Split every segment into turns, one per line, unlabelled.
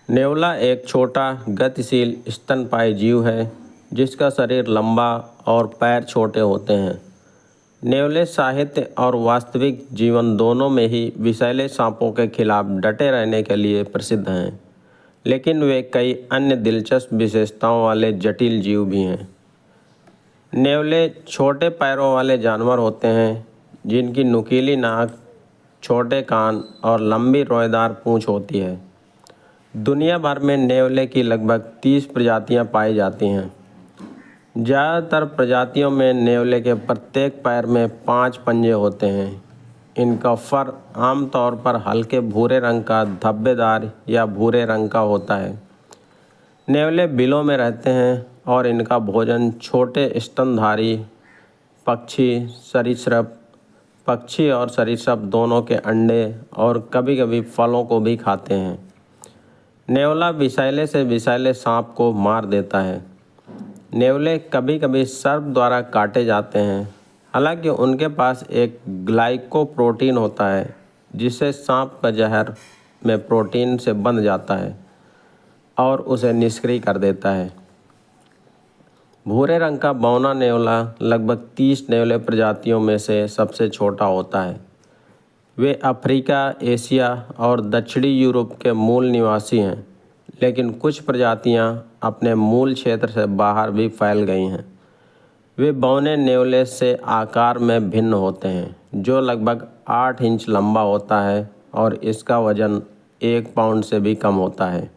नेवला एक छोटा गतिशील स्तनपायी जीव है जिसका शरीर लंबा और पैर छोटे होते हैं। नेवले साहित्य और वास्तविक जीवन दोनों में ही विषैले सांपों के खिलाफ डटे रहने के लिए प्रसिद्ध हैं, लेकिन वे कई अन्य दिलचस्प विशेषताओं वाले जटिल जीव भी हैं। नेवले छोटे पैरों वाले जानवर होते हैं जिनकी नुकीली नाक, छोटे कान और लंबी रोएदार पूंछ होती है। दुनिया भर में नेवले की लगभग 30 प्रजातियां पाई जाती हैं। ज़्यादातर प्रजातियों में नेवले के प्रत्येक पैर में 5 पंजे होते हैं। इनका फर आमतौर पर हल्के भूरे रंग का धब्बेदार या भूरे रंग का होता है। नेवले बिलों में रहते हैं और इनका भोजन छोटे स्तनधारी पक्षी और सरीसृप दोनों के अंडे और कभी-कभी फलों को भी खाते हैं। नेवला विषैले से विषैले सांप को मार देता है। नेवले कभी-कभी सर्प द्वारा काटे जाते हैं, हालांकि उनके पास एक ग्लाइकोप्रोटीन होता है जिससे सांप का जहर में प्रोटीन से बंध जाता है और उसे निष्क्रिय कर देता है। भूरे रंग का बौना नेवला लगभग 30 नेवले प्रजातियों में से सबसे छोटा होता है। वे अफ्रीका, एशिया और दक्षिणी यूरोप के मूल निवासी हैं, लेकिन कुछ प्रजातियां अपने मूल क्षेत्र से बाहर भी फैल गई हैं। वे बौने नेवले से आकार में भिन्न होते हैं, जो लगभग 8 इंच लंबा होता है और इसका वजन 1 पाउंड से भी कम होता है।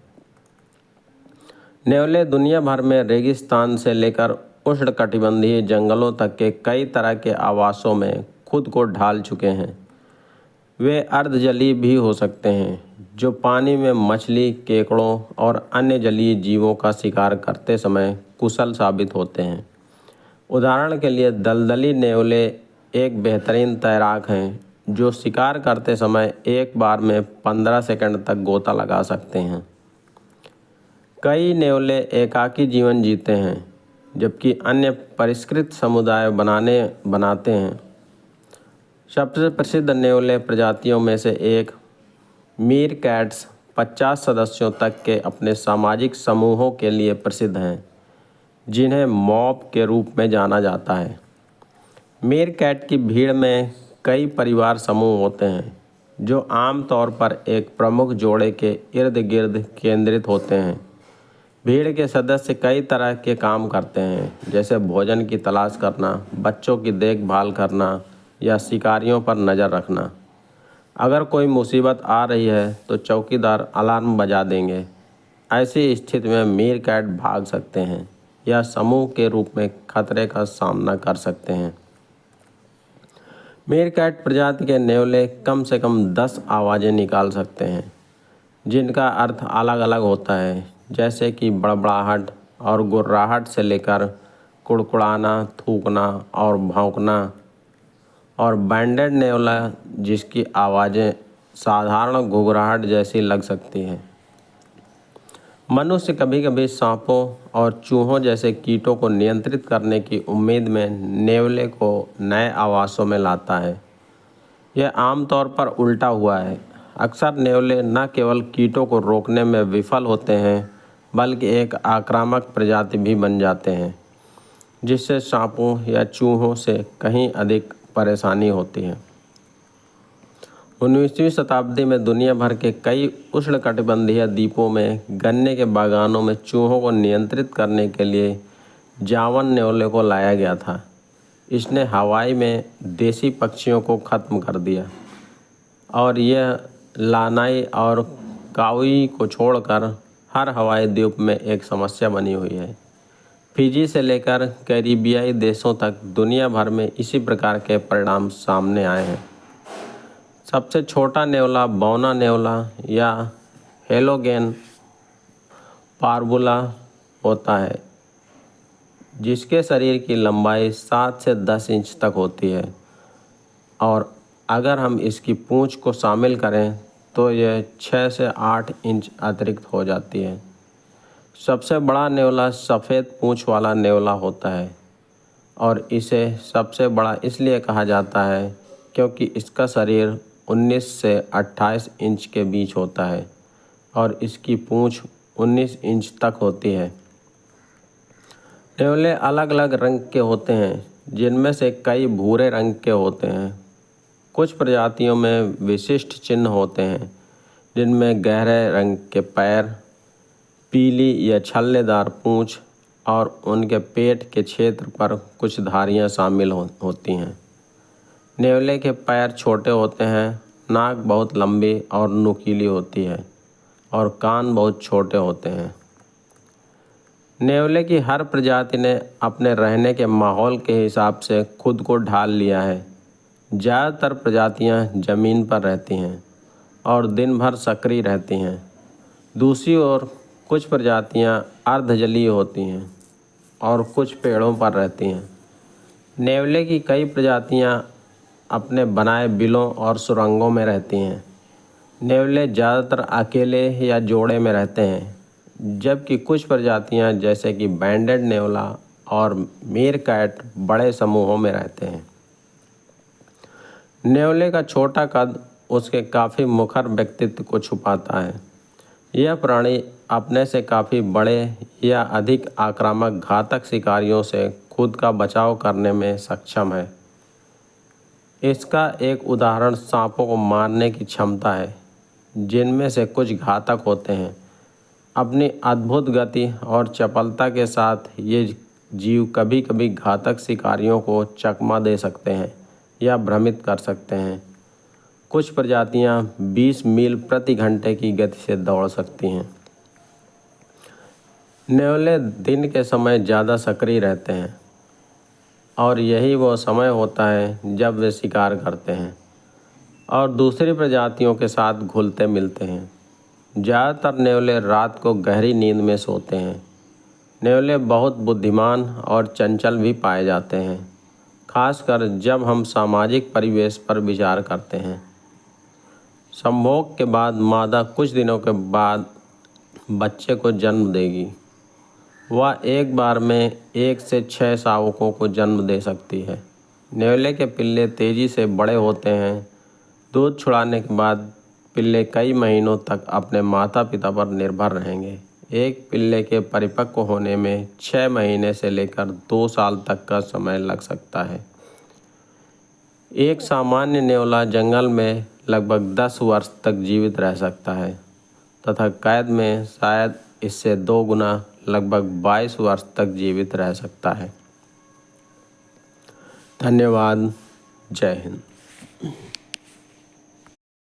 नेवले दुनिया भर में रेगिस्तान से लेकर उष्णकटिबंधीय जंगलों तक के कई तरह के आवासों में खुद को ढाल चुके हैं। वे अर्धजलीय भी हो सकते हैं, जो पानी में मछली, केकड़ों और अन्य जलीय जीवों का शिकार करते समय कुशल साबित होते हैं। उदाहरण के लिए दलदली नेवले एक बेहतरीन तैराक हैं जो शिकार करते समय एक बार में 15 सेकंड तक गोता लगा सकते हैं। कई नेवले एकाकी जीवन जीते हैं, जबकि अन्य परिष्कृत समुदाय बनाते हैं। सबसे प्रसिद्ध नेवले प्रजातियों में से एक मीरकैट्स 50 सदस्यों तक के अपने सामाजिक समूहों के लिए प्रसिद्ध हैं, जिन्हें मॉब के रूप में जाना जाता है। मीरकैट की भीड़ में कई परिवार समूह होते हैं, जो आमतौर पर एक प्रमुख जोड़े के इर्द गिर्द केंद्रित होते हैं। भीड़ के सदस्य कई तरह के काम करते हैं, जैसे भोजन की तलाश करना, बच्चों की देखभाल करना या शिकारियों पर नज़र रखना। अगर कोई मुसीबत आ रही है तो चौकीदार अलार्म बजा देंगे। ऐसी स्थिति में मीरकैट भाग सकते हैं या समूह के रूप में खतरे का सामना कर सकते हैं। मीरकैट प्रजाति के नेवले कम से कम 10 आवाज़ें निकाल सकते हैं, जिनका अर्थ अलग अलग होता है, जैसे कि बड़बड़ाहट और गुर्राहट से लेकर कुड़कुड़ाना, थूकना और भौंकना। और बैंडेड नेवला, जिसकी आवाज़ें साधारण घुघराहट जैसी लग सकती हैं। मनुष्य कभी कभी सांपों और चूहों जैसे कीटों को नियंत्रित करने की उम्मीद में नेवले को नए आवासों में लाता है। यह आमतौर पर उल्टा हुआ है। अक्सर नेवले न केवल कीटों को रोकने में विफल होते हैं, बल्कि एक आक्रामक प्रजाति भी बन जाते हैं, जिससे सांपों या चूहों से कहीं अधिक परेशानी होती है। 19वीं शताब्दी में दुनिया भर के कई उष्णकटिबंधीय द्वीपों में गन्ने के बागानों में चूहों को नियंत्रित करने के लिए जावन नेवले को लाया गया था। इसने हवाई में देसी पक्षियों को ख़त्म कर दिया और यह लानाई और काउई को छोड़कर हर हवाई द्वीप में एक समस्या बनी हुई है। फिजी से लेकर कैरिबियाई देशों तक दुनिया भर में इसी प्रकार के परिणाम सामने आए हैं। सबसे छोटा नेवला बौना नेवला या हेलोगेन पार्वुला होता है, जिसके शरीर की लंबाई 7 से 10 इंच तक होती है, और अगर हम इसकी पूंछ को शामिल करें तो यह 6 से 8 इंच अतिरिक्त हो जाती है। सबसे बड़ा नेवला सफ़ेद पूंछ वाला नेवला होता है और इसे सबसे बड़ा इसलिए कहा जाता है क्योंकि इसका शरीर 19 से 28 इंच के बीच होता है। और इसकी पूंछ 19 इंच तक होती है। नेवले अलग अलग रंग के होते हैं, जिनमें से कई भूरे रंग के होते हैं। कुछ प्रजातियों में विशिष्ट चिन्ह होते हैं, जिनमें गहरे रंग के पैर, पीली या छल्लेदार पूंछ और उनके पेट के क्षेत्र पर कुछ धारियां शामिल होती हैं। नेवले के पैर छोटे होते हैं, नाक बहुत लंबी और नुकीली होती है और कान बहुत छोटे होते हैं। नेवले की हर प्रजाति ने अपने रहने के माहौल के हिसाब से खुद को ढाल लिया है। ज़्यादातर प्रजातियां ज़मीन पर रहती हैं और दिन भर सक्रिय रहती हैं। दूसरी ओर कुछ प्रजातियां अर्धजलीय होती हैं और कुछ पेड़ों पर रहती हैं। नेवले की कई प्रजातियां अपने बनाए बिलों और सुरंगों में रहती हैं। नेवले ज़्यादातर अकेले या जोड़े में रहते हैं, जबकि कुछ प्रजातियां जैसे कि बैंडेड नेवला और मीरकैट बड़े समूहों में रहते हैं। नेवले का छोटा कद उसके काफ़ी मुखर व्यक्तित्व को छुपाता है। यह प्राणी अपने से काफ़ी बड़े या अधिक आक्रामक घातक शिकारियों से खुद का बचाव करने में सक्षम है। इसका एक उदाहरण सांपों को मारने की क्षमता है, जिनमें से कुछ घातक होते हैं। अपनी अद्भुत गति और चपलता के साथ ये जीव कभी कभी घातक शिकारियों को चकमा दे सकते हैं या भ्रमित कर सकते हैं। कुछ प्रजातियां 20 मील प्रति घंटे की गति से दौड़ सकती हैं। नेवले दिन के समय ज़्यादा सक्रिय रहते हैं और यही वो समय होता है जब वे शिकार करते हैं और दूसरी प्रजातियों के साथ घुलते मिलते हैं। ज़्यादातर नेवले रात को गहरी नींद में सोते हैं। नेवले बहुत बुद्धिमान और चंचल भी पाए जाते हैं, खासकर जब हम सामाजिक परिवेश पर विचार करते हैं। संभोग के बाद मादा कुछ दिनों के बाद बच्चे को जन्म देगी। वह एक बार में 1 से 6 शावकों को जन्म दे सकती है। नेवले के पिल्ले तेज़ी से बड़े होते हैं। दूध छुड़ाने के बाद पिल्ले कई महीनों तक अपने माता पिता पर निर्भर रहेंगे। एक पिल्ले के परिपक्व होने में 6 महीने से लेकर 2 साल तक का समय लग सकता है। एक सामान्य नेवला जंगल में लगभग 10 वर्ष तक जीवित रह सकता है तथा कैद में शायद इससे 2 गुना लगभग 22 वर्ष तक जीवित रह सकता है। धन्यवाद। जय हिंद।